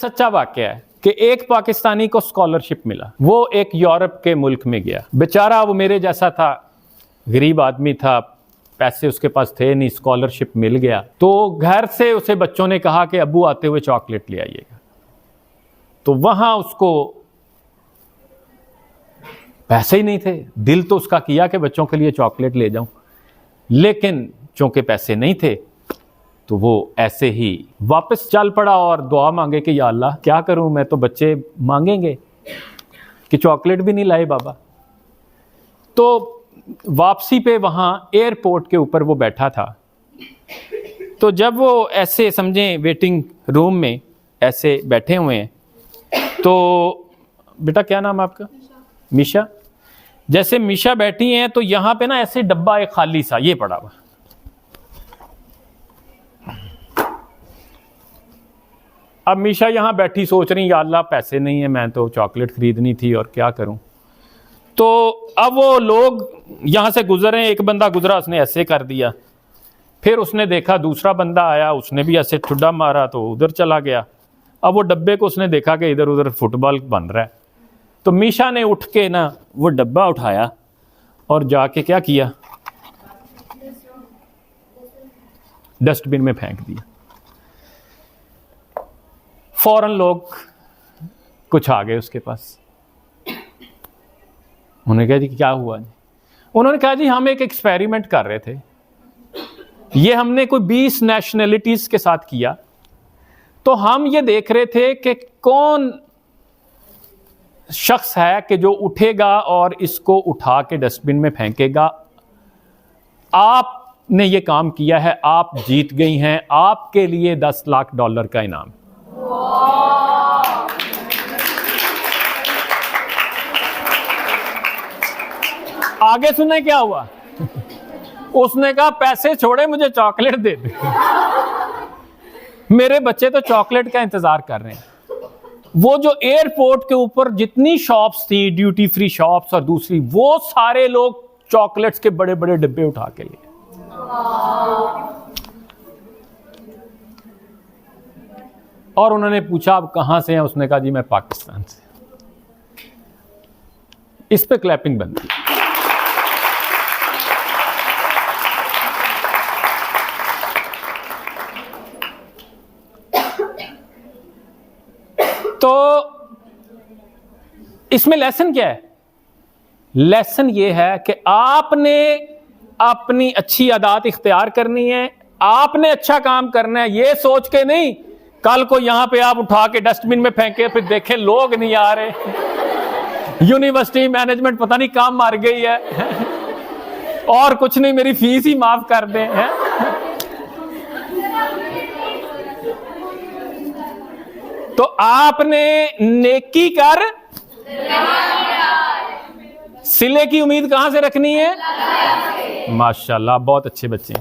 सच्चा वाकया है कि एक पाकिस्तानी को स्कॉलरशिप मिला, वो एक यूरोप के मुल्क में गया। बेचारा वो मेरे जैसा था, गरीब आदमी था, पैसे उसके पास थे नहीं, स्कॉलरशिप मिल गया। तो घर से उसे बच्चों ने कहा कि अब्बू आते हुए चॉकलेट ले आइएगा। तो वहां उसको पैसे ही नहीं थे। दिल तो उसका किया कि बच्चों के लिए चॉकलेट ले जाऊं, लेकिन चूंकि पैसे नहीं थे तो वो ऐसे ही वापस चल पड़ा और दुआ मांगे कि या अल्लाह क्या करूं, मैं तो बच्चे मांगेंगे कि चॉकलेट भी नहीं लाए बाबा। तो वापसी पे वहां एयरपोर्ट के ऊपर वो बैठा था। तो जब वो ऐसे समझें वेटिंग रूम में ऐसे बैठे हुए हैं, तो बेटा क्या नाम है आपका? मीशा। जैसे मीशा बैठी हैं तो यहां पे ना ऐसे डब्बा एक खाली सा ये पड़ा हुआ। अब मीशा यहां बैठी सोच रही या अल्लाह पैसे नहीं है, मैं तो चॉकलेट खरीदनी थी और क्या करूं। तो अब वो लोग यहां से गुजरे, एक बंदा गुजरा, उसने ऐसे कर दिया। फिर उसने देखा दूसरा बंदा आया, उसने भी ऐसे ठुड्डा मारा तो उधर चला गया। अब वो डब्बे को उसने देखा कि इधर उधर फुटबॉल बन रहा है। तो मीशा ने उठ के ना वो डब्बा उठाया और जाके क्या किया, डस्टबिन में फेंक दिया। फौरन लोग कुछ आ गए उसके पास। उन्होंने कहा जी क्या हुआ जी? उन्होंने कहा जी हम एक एक्सपेरिमेंट कर रहे थे, ये हमने कोई 20 नेशनैलिटीज के साथ किया। तो हम ये देख रहे थे कि कौन शख्स है कि जो उठेगा और इसको उठा के डस्टबिन में फेंकेगा। आपने ये काम किया है, आप जीत गई हैं, आपके लिए $10 लाख का इनाम। आगे सुने क्या हुआ? उसने कहा पैसे छोड़े, मुझे चॉकलेट दे दे। मेरे बच्चे तो चॉकलेट का इंतजार कर रहे हैं। वो जो एयरपोर्ट के ऊपर जितनी शॉप्स थी, ड्यूटी फ्री शॉप्स और दूसरी, वो सारे लोग चॉकलेट्स के बड़े बड़े डिब्बे उठा के लिए। और उन्होंने पूछा आप कहां से हैं? उसने कहा जी मैं पाकिस्तान से। इस पे क्लैपिंग बनती है। तो इसमें लेसन क्या है? लेसन यह है कि आपने अपनी अच्छी आदत इख्तियार करनी है, आपने अच्छा काम करना है, यह सोच के नहीं कल को यहां पे आप उठा के डस्टबिन में फेंके फिर देखें लोग नहीं आ रहे, यूनिवर्सिटी मैनेजमेंट पता नहीं काम मार गई है और कुछ नहीं मेरी फीस ही माफ कर दें है? तो आपने नेकी कर, सिले की उम्मीद कहां से रखनी है? माशाल्लाह बहुत अच्छे बच्चे।